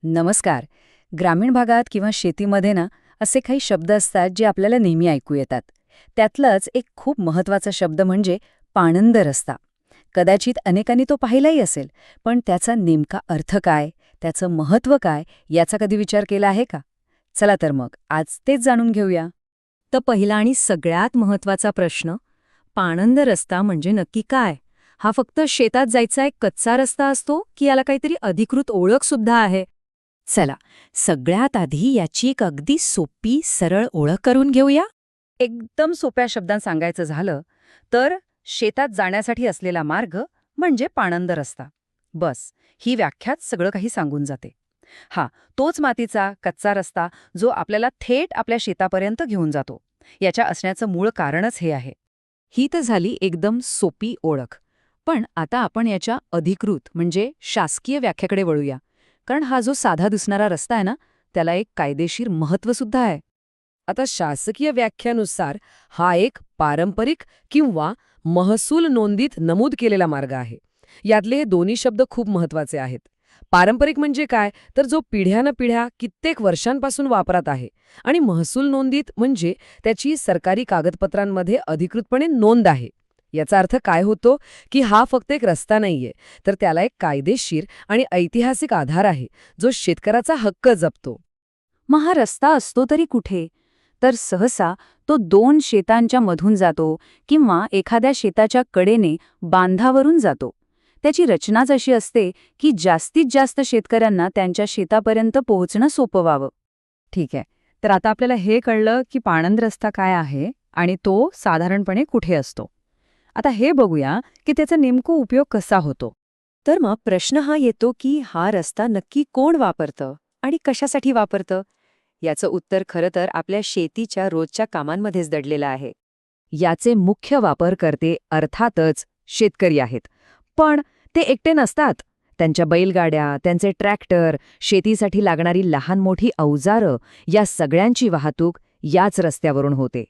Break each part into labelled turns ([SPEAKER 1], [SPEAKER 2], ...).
[SPEAKER 1] नमस्कार. ग्रामीण भागात किंवा शेतीमध्ये ना असे काही शब्द असतात जे आपल्याला नेहमी ऐकू येतात. त्यातलाच एक खूप महत्वाचा शब्द म्हणजे पाणंद रस्ता. कदाचित अनेकांनी तो पाहिलाही असेल, पण त्याचा नेमका अर्थ काय, त्याचं महत्त्व काय, याचा कधी विचार केला आहे का? चला तर मग आज तेच जाणून घेऊया.
[SPEAKER 2] तर पहिला आणि सगळ्यात महत्वाचा प्रश्न, पाणंद रस्ता म्हणजे नक्की काय? हा फक्त शेतात जायचा एक कच्चा रस्ता असतो की याला काहीतरी अधिकृत ओळख सुद्धा आहे?
[SPEAKER 3] चला, सगळ्यात आधी याची एक अगदी सोपी, सरळ ओळख करून घेऊया.
[SPEAKER 1] एकदम सोप्या शब्दांत सांगायचं झालं तर शेतात जाण्यासाठी असलेला मार्ग म्हणजे पाणंद रस्ता. बस, ही व्याख्याच सगळं काही सांगून जाते. तोच मातीचा कच्चा रस्ता जो आपल्याला थेट आपल्या शेतापर्यंत घेऊन जातो. याच्या असण्याचं मूळ कारणच हे आहे.
[SPEAKER 3] ही तर झाली एकदम सोपी ओळख. पण आता आपण याच्या अधिकृत म्हणजे शासकीय व्याख्येकडे वळूया. कारण हा जो साधा दिसणारा रस्ता आहे ना, त्याला एक कायदेशीर महत्त्व सुद्धा आहे.
[SPEAKER 4] आता शासकीय व्याख्यानुसार हा एक पारंपरिक किंवा महसूल नोंदीत नमूद केलेला मार्ग आहे. यातले हे दोन्ही शब्द खूप महत्वाचे आहेत. पारंपरिक म्हणजे काय, तर जो पिढ्यानपिढ्या कित्येक वर्षांपासून वापरात आहे. आणि महसूल नोंदीत म्हणजे त्याची सरकारी कागदपत्रांमध्ये अधिकृतपणे नोंद आहे. याचा अर्थ काय होतो की हा फक्त एक रस्ता नाहीये, तर त्याला एक कायदेशीर आणि ऐतिहासिक आधार आहे जो शेतकऱ्याचा हक्क जपतो.
[SPEAKER 2] मग हा रस्ता असतो तरी कुठे? तर सहसा तो दोन शेतांच्या मधून जातो किंवा एखाद्या शेताच्या कडेने बांधावरून जातो. त्याची रचनाच अशी असते की जास्तीत जास्त शेतकऱ्यांना त्यांच्या शेतापर्यंत पोहोचणं सोपं व्हावं.
[SPEAKER 1] ठीक आहे, तर आता आपल्याला हे कळलं की पाणंद रस्ता काय आहे आणि तो साधारणपणे कुठे असतो. आता हे बघूया की त्याचा नेमका उपयोग कसा होतो.
[SPEAKER 3] तर मग प्रश्न हा येतो की हा रस्ता नक्की कोण वापरतं आणि कशासाठी वापरतं? याचं उत्तर खरं तर आपल्या शेतीच्या रोजच्या कामांमध्येच दडलेलं आहे.
[SPEAKER 1] याचे मुख्य वापरकर्ते अर्थातच शेतकरी आहेत. पण ते एकटे नसतात. त्यांच्या बैलगाड्या, त्यांचे ट्रॅक्टर, शेतीसाठी लागणारी लहान मोठी अवजारं, या सगळ्यांची वाहतूक याच रस्त्यावरून होते.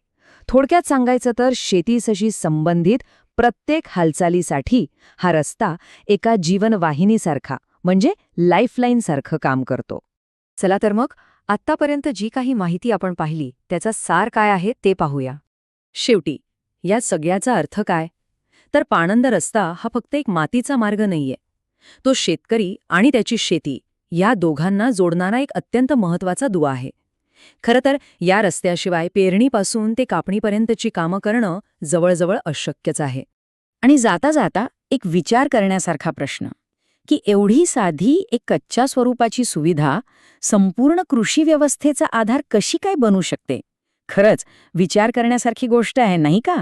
[SPEAKER 1] थोडक्यात सांगायचं तर शेतीशी संबंधित प्रत्येक हालचालीसाठी हा रस्ता एका जीवनवाहिनीसारखा म्हणजे लाईफलाईनसारखं काम करतो.
[SPEAKER 3] चला तर मग आत्तापर्यंत जी काही माहिती आपण पाहिली त्याचा सार काय आहे ते पाहूया. शेवटी या सगळ्याचा अर्थ काय? तर पाणंद रस्ता हा फक्त एक मातीचा मार्ग नाहीये. तो शेतकरी आणि त्याची शेती या दोघांना जोडणारा एक अत्यंत महत्वाचा दुवा आहे. खरं तर या रस्त्याशिवाय पेरणीपासून ते कापणीपर्यंतची कामं करणं जवळजवळ अशक्यच आहे. आणि जाता जाता एक विचार करण्यासारखा प्रश्न की एवढी साधी एक कच्च्या स्वरूपाची सुविधा संपूर्ण कृषी व्यवस्थेचा आधार कशी काय बनू शकते? खरंच विचार करण्यासारखी गोष्ट आहे, नाही का?